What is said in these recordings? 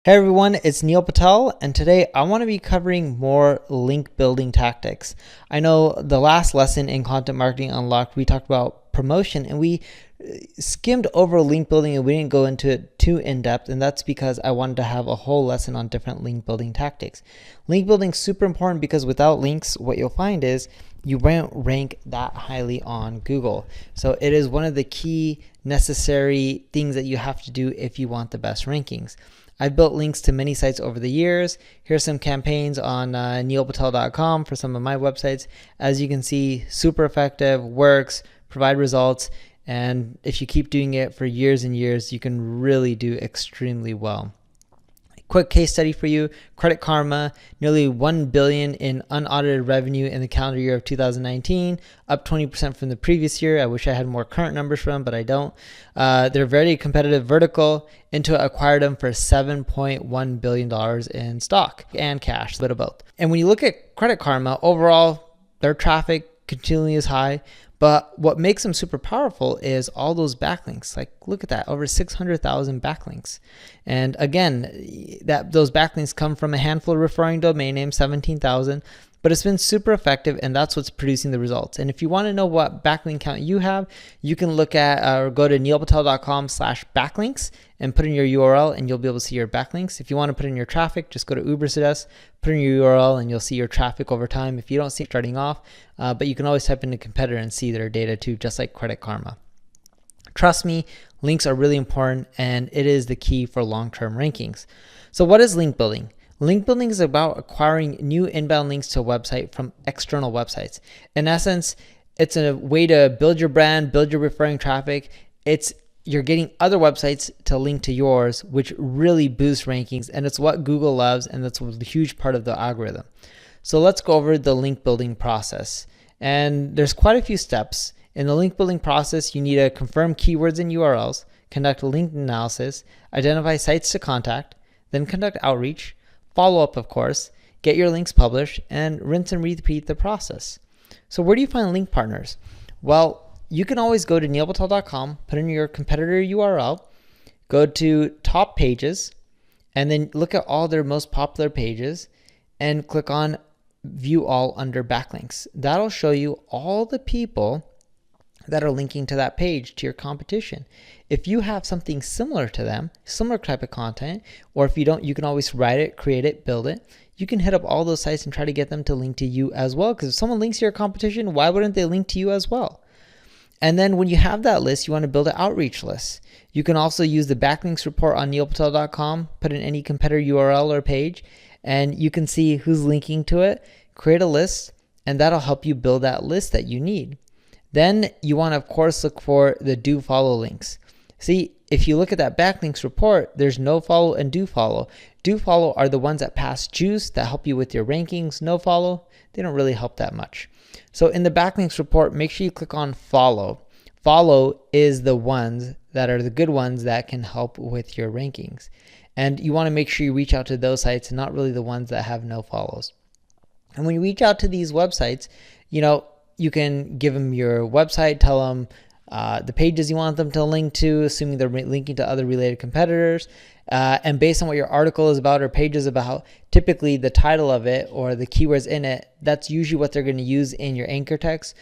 Hey everyone, it's Neil Patel, and today I want to be covering more link building tactics. I know the last lesson in Content Marketing Unlocked, we talked about promotion and we skimmed over link building and we didn't go into it too in depth, and that's because I wanted to have a whole lesson on different link building tactics. Link building is super important because without links, what you'll find is you won't rank that highly on Google. So it is one of the key necessary things that you have to do if you want the best rankings. I've built links to many sites over the years. Here's some campaigns on neilpatel.com for some of my websites. As you can see, super effective, works, provide results, and if you keep doing it for years and years, you can really do extremely well. Quick case study for you, Credit Karma, nearly $1 billion in unaudited revenue in the calendar year of 2019, up 20% from the previous year. I wish I had more current numbers for them, but I don't. They're a very competitive vertical. Intuit acquired them for $7.1 billion in stock and cash, a bit of both. And when you look at Credit Karma, overall, their traffic continually is high. But what makes them super powerful is all those backlinks. Like, look at that, over 600,000 backlinks. And again, those backlinks come from a handful of referring domain names, 17,000, but it's been super effective, and that's what's producing the results. And if you want to know what backlink count you have, you can look at or go to neilpatel.com/backlinks and put in your URL, and you'll be able to see your backlinks. If you want to put in your traffic, just go to Ubersuggest, put in your URL, and you'll see your traffic over time. If you don't see it starting off, but you can always type in a competitor and see their data too, just like Credit Karma. Trust me, links are really important, and it is the key for long-term rankings. So what is link building? Link building is about acquiring new inbound links to a website from external websites. In essence, it's a way to build your brand, build your referring traffic. You're getting other websites to link to yours, which really boosts rankings, and it's what Google loves, and that's a huge part of the algorithm. So let's go over the link building process. And there's quite a few steps. In the link building process, you need to confirm keywords and URLs, conduct link analysis, identify sites to contact, then conduct outreach, follow up, of course, get your links published, and rinse and repeat the process. So where do you find link partners? Well, you can always go to neilpatel.com, put in your competitor URL, go to top pages, and then look at all their most popular pages and click on view all under backlinks. That'll show you all the people that are linking to that page to your competition. If you have something similar to them, similar type of content, or if you don't, you can always write it, create it, build it. You can hit up all those sites and try to get them to link to you as well, because if someone links to your competition, why wouldn't they link to you as well? And then when you have that list, you want to build an outreach list. You can also use the backlinks report on neilpatel.com, put in any competitor URL or page, and you can see who's linking to it, create a list, and that'll help you build that list that you need. Then you want to, of course, look for the do follow links. See, if you look at that backlinks report, there's no follow and do follow. Do follow are the ones that pass juice, that help you with your rankings. No follow, they don't really help that much. So in the backlinks report, make sure you click on follow. Follow is the ones that are the good ones that can help with your rankings. And you want to make sure you reach out to those sites and not really the ones that have no follows. And when you reach out to these websites, you can give them your website, tell them the pages you want them to link to, assuming they're linking to other related competitors. And based on what your article is about or page is about, typically the title of it or the keywords in it, that's usually what they're going to use in your anchor text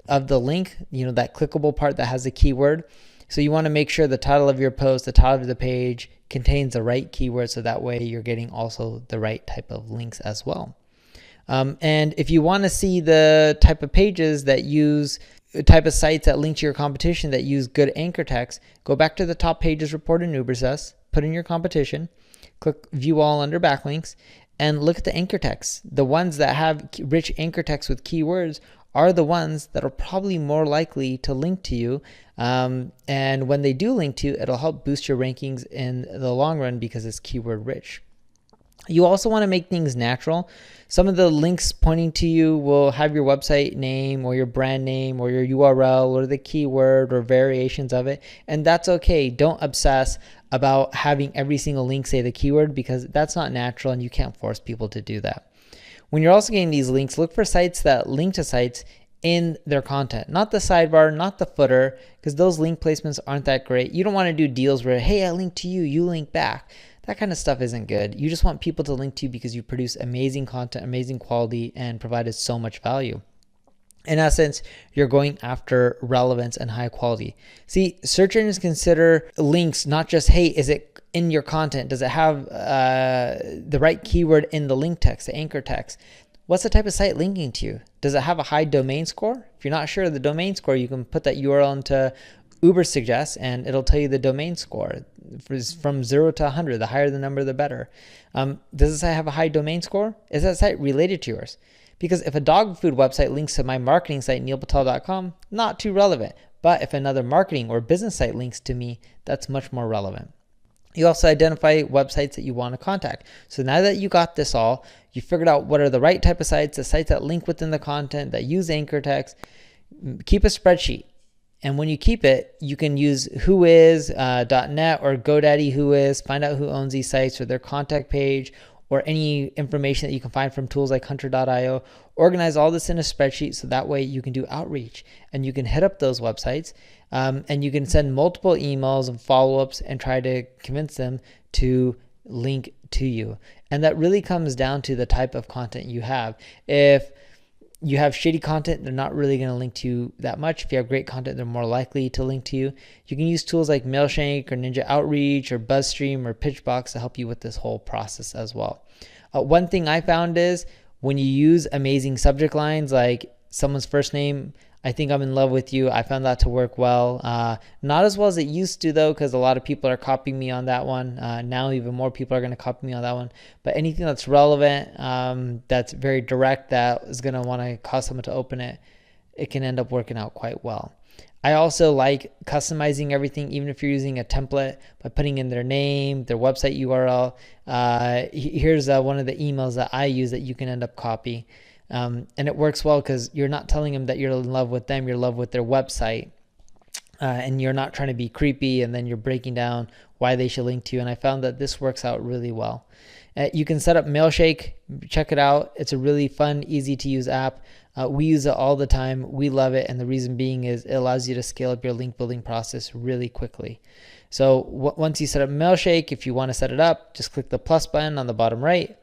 of the link, that clickable part that has the keyword. So you want to make sure the title of your post, the title of the page contains the right keyword, so that way you're getting also the right type of links as well. And if you want to see the type of pages that use type of sites that link to your competition that use good anchor text, go back to the top pages report in Ubersuggest, put in your competition, click view all under backlinks, and look at the anchor text. The ones that have rich anchor text with keywords are the ones that are probably more likely to link to you. And when they do link to you, it'll help boost your rankings in the long run because it's keyword rich. You also want to make things natural. Some of the links pointing to you will have your website name or your brand name or your URL or the keyword or variations of it, and that's okay. Don't obsess about having every single link say the keyword, because that's not natural and you can't force people to do that. When you're also getting these links, look for sites that link to sites in their content, not the sidebar, not the footer, because those link placements aren't that great. You don't want to do deals where, hey, I link to you, you link back. that kind of stuff isn't good. You just want people to link to you because you produce amazing content, amazing quality, and provided so much value. In essence, you're going after relevance and high quality. See, search engines consider links not just, hey, is it in your content? Does it have the right keyword in the link text, the anchor text? What's the type of site linking to you? Does it have a high domain score? If you're not sure of the domain score, you can put that URL into Uber Suggest and it'll tell you the domain score from 0 to 100. The higher the number, the better. Does the site have a high domain score? Is that site related to yours? Because if a dog food website links to my marketing site, neilpatel.com, not too relevant. But if another marketing or business site links to me, that's much more relevant. You also identify websites that you want to contact. So now that you got this all, you figured out what are the right type of sites, the sites that link within the content, that use anchor text. Keep a spreadsheet. And when you keep it, you can use whois.net or GoDaddy Whois, find out who owns these sites or their contact page, or any information that you can find from tools like hunter.io. Organize all this in a spreadsheet so that way you can do outreach and you can hit up those websites and you can send multiple emails and follow-ups and try to convince them to link to you. And that really comes down to the type of content you have. If you have shitty content, they're not really going to link to you that much. If you have great content, they're more likely to link to you. You can use tools like Mailchimp or Ninja Outreach or BuzzStream or Pitchbox to help you with this whole process as well. One thing I found is when you use amazing subject lines like someone's first name, I think I'm in love with you. I found that to work well. Not as well as it used to though, because a lot of people are copying me on that one. Now even more people are going to copy me on that one. But anything that's relevant, that's very direct, that is going to want to cause someone to open it, it can end up working out quite well. I also like customizing everything, even if you're using a template, by putting in their name, their website URL. Here's one of the emails that I use that you can end up copying. And it works well because you're not telling them that you're in love with them, you're in love with their website. And you're not trying to be creepy, and then you're breaking down why they should link to you. And I found that this works out really well. You can set up Mailchimp, check it out. It's a really fun, easy to use app. We use it all the time. We love it. And the reason being is it allows you to scale up your link building process really quickly. So once you set up Mailchimp, if you want to set it up, just click the plus button on the bottom right.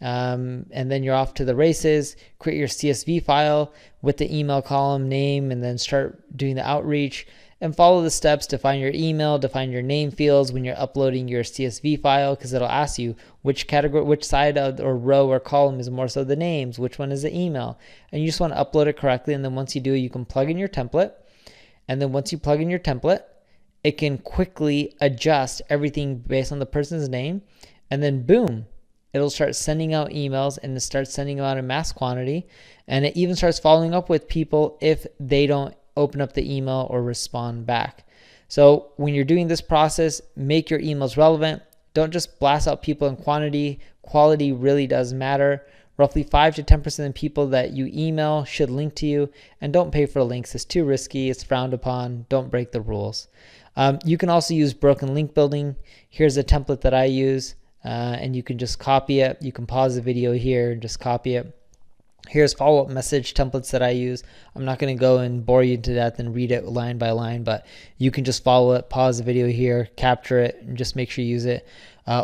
And then you're off to the races. Create your CSV file with the email column name, and then start doing the outreach and follow the steps. Define your email, define your name fields when you're uploading your CSV file, because it'll ask you which category, which side of or row or column is more so the names, which one is the email, and you just want to upload it correctly. And then once you do, you can plug in your template, and then once you plug in your template, it can quickly adjust everything based on the person's name, and then boom, it'll start sending out emails, and it starts sending them out in mass quantity. And it even starts following up with people if they don't open up the email or respond back. So when you're doing this process, make your emails relevant. Don't just blast out people in quantity. Quality really does matter. Roughly 5 to 10% of the people that you email should link to you, and don't pay for links. It's too risky. It's frowned upon. Don't break the rules. You can also use broken link building. Here's a template that I use. And you can just copy it. You can pause the video here and just copy it. Here's follow-up message templates that I use. I'm not going to go and bore you to death and read it line by line, but you can just follow it, pause the video here, capture it, and just make sure you use it.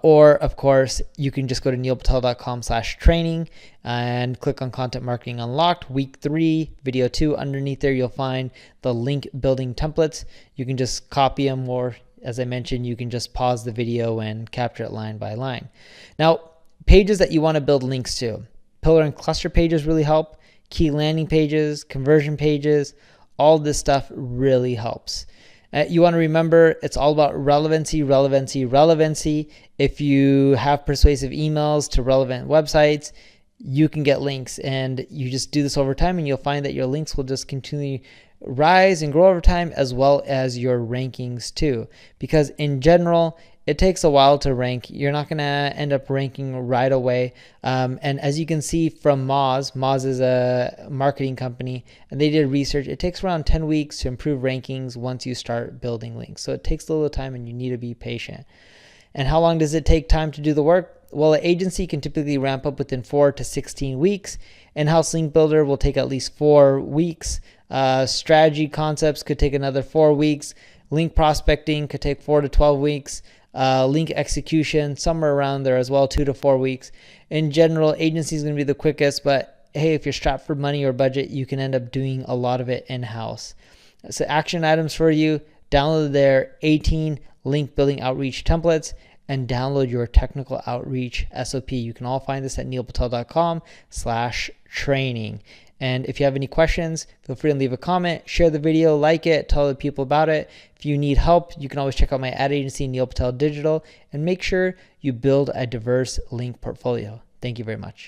Or, of course, you can just go to neilpatel.com/training and click on Content Marketing Unlocked, Week 3, Video 2. Underneath there, you'll find the link building templates. You can just copy them, or as I mentioned, you can just pause the video and capture it line by line. Now, pages that you want to build links to. Pillar and cluster pages really help. Key landing pages, conversion pages, all this stuff really helps. You want to remember it's all about relevancy, relevancy, relevancy. If you have persuasive emails to relevant websites, you can get links, and you just do this over time, and you'll find that your links will just continually rise and grow over time, as well as your rankings too. Because in general, it takes a while to rank. You're not going to end up ranking right away. And as you can see from Moz is a marketing company, and they did research. It takes around 10 weeks to improve rankings once you start building links. So it takes a little time, and you need to be patient. And how long does it take time to do the work? Well, an agency can typically ramp up within 4 to 16 weeks. In-house link builder will take at least 4 weeks. Strategy concepts could take another 4 weeks. Link prospecting could take 4 to 12 weeks. link execution, somewhere around there as well, 2 to 4 weeks. In general, agency is going to be the quickest, but hey, if you're strapped for money or budget, you can end up doing a lot of it in-house. So action items for you: download their 18 link building outreach templates and download your technical outreach SOP. You can all find this at neilpatel.com/training. And if you have any questions, feel free to leave a comment, share the video, like it, tell other people about it. If you need help, you can always check out my ad agency, Neil Patel Digital, and make sure you build a diverse link portfolio. Thank you very much.